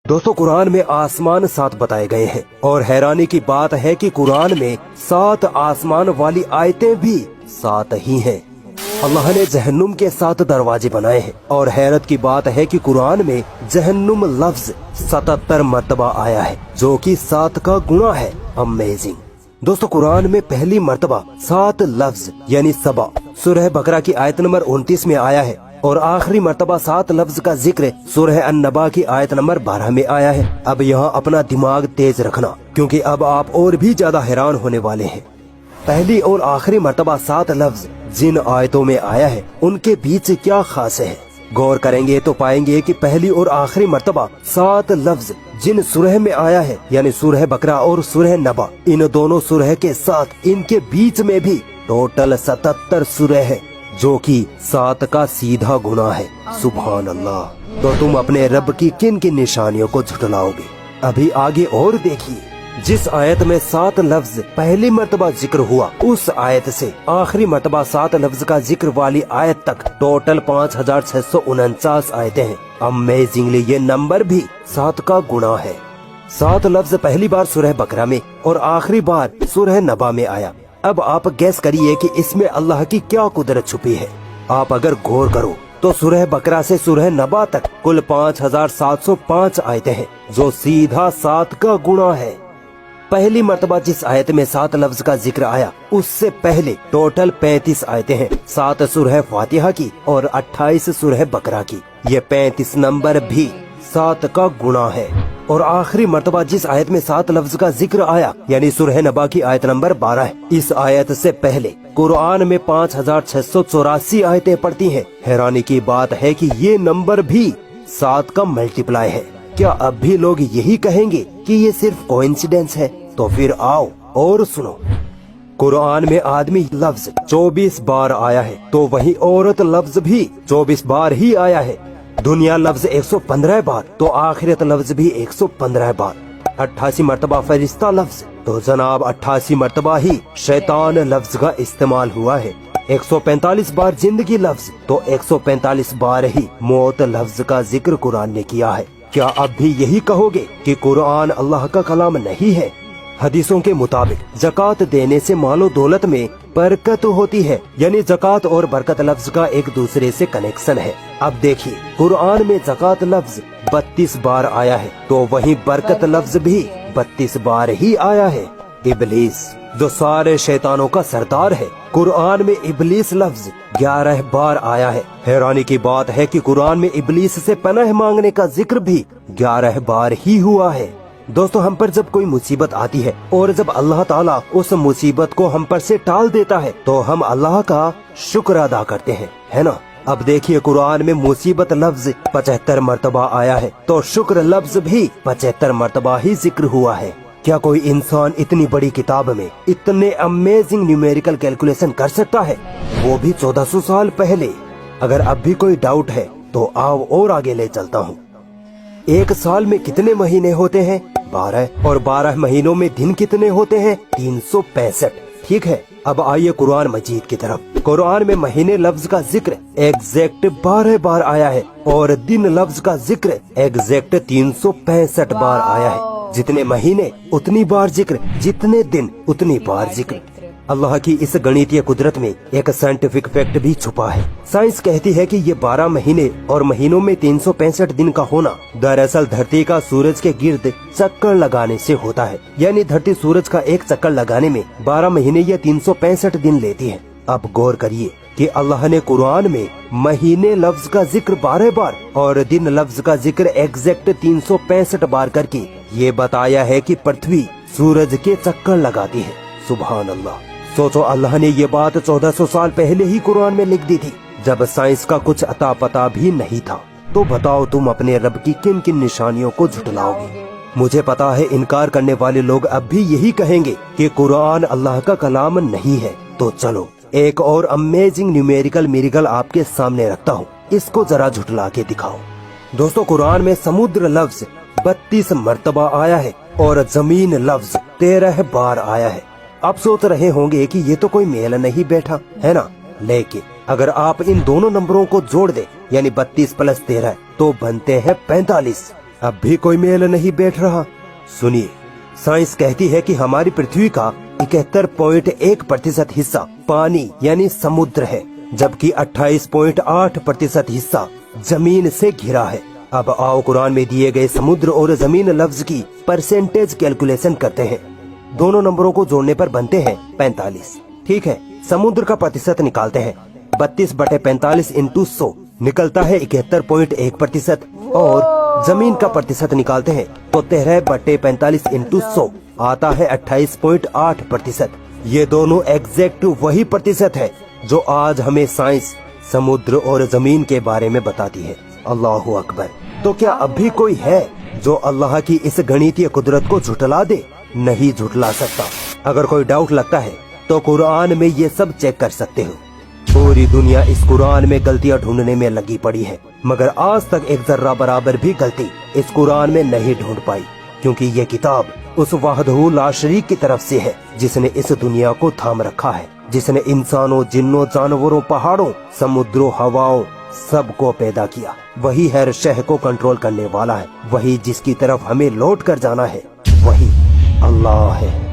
दोस्तों कुरान में आसमान 7 बताए गए हैं और हैरानी की बात है कि कुरान में 7 आसमान वाली आयतें भी 7 ही हैं। अल्लाह ने जहन्नुम के 7 दरवाजे बनाए हैं और हैरत की बात है कि कुरान में जहन्नुम लफ्ज 77 मर्तबा आया है, जो कि 7 का गुणा है। अमेजिंग। दोस्तों कुरान में पहली मर्तबा 7 लफ्ज यानी सबा सूरह बकरा की आयत नंबर 29 में आया है और आखिरी मर्तबा 7 लफ्ज का जिक्र सूरह अन-नबा की आयत नंबर 12 में आया है। अब यहाँ अपना दिमाग तेज रखना, क्योंकि अब आप और भी ज्यादा हैरान होने वाले हैं। पहली और आखिरी मर्तबा 7 लफ्ज जिन आयतों में आया है उनके बीच क्या खास है। गौर करेंगे तो पाएंगे कि पहली और आखिरी मर्तबा 7 लफ्ज जिन सूरह में आया है यानी सूरह बकरा और सूरह नबा, इन दोनों सूरह के साथ इनके बीच में भी टोटल 77 सूरह है, जो कि 7 का सीधा गुना है। सुभान अल्लाह। तो तुम अपने रब की किन किन निशानियों को झुठलाओगे? अभी आगे और देखिए। जिस आयत में 7 लफ्ज पहली मर्तबा जिक्र हुआ, उस आयत से आखिरी मर्तबा 7 लफ्ज का जिक्र वाली आयत तक टोटल 5649 आयतें हैं। अमेजिंगली ये नंबर भी 7 का गुणा है। 7 लफ्ज पहली बार सूरह बकरा में और आखिरी बार सूरह नबा में आया। अब आप गैस करिए कि इसमें अल्लाह की क्या कुदरत छुपी है। आप अगर गौर करो तो सूरह बकरा से सूरह नबा तक कुल 5705 आयतें हैं, जो सीधा 7 का गुणा है। पहली मर्तबा जिस आयत में 7 लफ्ज का जिक्र आया, उससे पहले टोटल 35 आयतें हैं, 7 सूरह फातिहा की और 28 सूरह बकरा की। ये 35 नंबर भी 7 का गुणा है। और आखिरी मर्तबा जिस आयत में 7 लफ्ज का जिक्र आया यानी सूरह नबा की आयत नंबर 12 है। इस आयत से पहले कुरान में 5684 आयतें पढ़ती हैं। हैरानी की बात है कि ये नंबर भी 7 का मल्टीप्लाई है। क्या अब भी लोग यही कहेंगे कि ये सिर्फ कोइंसिडेंस है? तो फिर आओ और सुनो। कुरान में आदमी लफ्ज 24 बार आया है, तो वहीं औरत लफ्ज भी 24 बार ही आया है। दुनिया लफ्ज 115 बार, तो आखिरत लफ्ज भी 115 बार। 88 मर्तबा फरिश्ता लफ्ज, तो जनाब 88 मर्तबा ही शैतान लफ्ज का इस्तेमाल हुआ है। 145 बार जिंदगी लफ्ज, तो 145 बार ही मौत लफ्ज का जिक्र कुरान ने किया है। क्या अब भी यही कहोगे कि कुरान अल्लाह का कलाम नहीं है? हदीसों के मुताबिक ज़कात देने से मालो दौलत में बरकत होती है, यानी ज़कात और बरकत लफ्ज का एक दूसरे से कनेक्शन है। अब देखिए कुरान में ज़कात लफ्ज 32 बार आया है, तो वहीं बरकत लफ्ज भी 32 बार ही आया है। इबलीस जो सारे शैतानों का सरदार है, कुरान में इबलीस लफ्ज 11 बार आया है। हैरानी की बात है कि कुरान में इबलीस से पनाह मांगने का जिक्र भी 11 बार ही हुआ है। दोस्तों हम पर जब कोई मुसीबत आती है और जब अल्लाह ताला उस मुसीबत को हम पर से टाल देता है, तो हम अल्लाह का शुक्र अदा करते हैं, है ना? अब देखिए कुरान में मुसीबत लफ्ज 75 मर्तबा आया है, तो शुक्र लफ्ज भी 75 मर्तबा ही जिक्र हुआ है। क्या कोई इंसान इतनी बड़ी किताब में इतने अमेजिंग न्यूमेरिकल कैलकुलेशन कर सकता है, वो भी 1400 साल पहले? अगर अब भी कोई डाउट है तो आओ और आगे ले चलता हूँ। एक साल में कितने महीने होते हैं? 12। और 12 महीनों में दिन कितने होते हैं? 365। ठीक है, अब आइए कुरान मजीद की तरफ। कुरान में महीने लफ्ज का जिक्र एग्जैक्ट 12 बार आया है और दिन लफ्ज का जिक्र एग्जैक्ट 365 बार आया है। जितने महीने उतनी बार जिक्र, जितने दिन उतनी बार जिक्र। अल्लाह की इस गणितीय कुदरत में एक साइंटिफिक फैक्ट भी छुपा है। साइंस कहती है कि ये 12 महीने और महीनों में 365 दिन का होना दरअसल धरती का सूरज के गिर्द चक्कर लगाने से होता है। यानी धरती सूरज का एक चक्कर लगाने में 12 महीने या 365 दिन लेती है। अब गौर करिए कि अल्लाह ने कुरान में महीने लफ्ज का जिक्र 12 बार और दिन लफ्ज का जिक्र एग्जैक्ट 365 बार करके ये बताया है कि पृथ्वी सूरज के चक्कर लगाती है। सुभान अल्लाह। सोचो अल्लाह ने ये बात 1400 साल पहले ही कुरान में लिख दी थी, जब साइंस का कुछ अता पता भी नहीं था। तो बताओ तुम अपने रब की किन किन निशानियों को झुठलाओगे? मुझे पता है इनकार करने वाले लोग अब भी यही कहेंगे कि कुरान अल्लाह का कलाम नहीं है। तो चलो एक और अमेजिंग न्यूमेरिकल मिरेकल आपके सामने रखता हूँ, इसको जरा झुठला के दिखाओ। दोस्तों कुरान में समुद्र लफ्ज 32 मर्तबा आया है और जमीन लफ्ज 13 बार आया है। आप सोच रहे होंगे कि ये तो कोई मेल नहीं बैठा, है ना? लेकिन अगर आप इन दोनों नंबरों को जोड़ दे यानी 32 + 13 तो बनते हैं 45। अब भी कोई मेल नहीं बैठ रहा। सुनिए, साइंस कहती है कि हमारी पृथ्वी का 71.1% हिस्सा पानी यानी समुद्र है, जबकि 28.8% हिस्सा जमीन से घिरा है। अब आओ कुरान में दिए गए समुद्र और जमीन लफ्ज की परसेंटेज कैलकुलेशन करते हैं। दोनों नंबरों को जोड़ने पर बनते हैं 45। ठीक है, समुद्र का प्रतिशत निकालते हैं। 32/45 इंटू 100 निकलता है 71.1%, और जमीन का प्रतिशत निकालते हैं तो 13/45 इंटू 100 आता है 28.8%। ये दोनों एग्जैक्ट वही प्रतिशत है जो आज हमें साइंस समुद्र और जमीन के बारे में बताती है। अल्लाहु अकबर। तो क्या अब भी कोई है जो अल्लाह की इस गणितीय कुदरत को झुठला दे? नहीं झुठला सकता। अगर कोई डाउट लगता है तो कुरान में ये सब चेक कर सकते हो। पूरी दुनिया इस कुरान में गलतियां ढूंढने में लगी पड़ी है, मगर आज तक एक जर्रा बराबर भी गलती इस कुरान में नहीं ढूंढ पाई, क्योंकि ये किताब उस वाहदहू ला शरीक की तरफ से है जिसने इस दुनिया को थाम रखा है, जिसने इंसानों, जिन्नों, जानवरों, पहाड़ों, समुद्रों, हवाओं सबको पैदा किया। वही हर शह को कंट्रोल करने वाला है। वही जिसकी तरफ हमें लौट कर जाना है, वही अल्लाह है।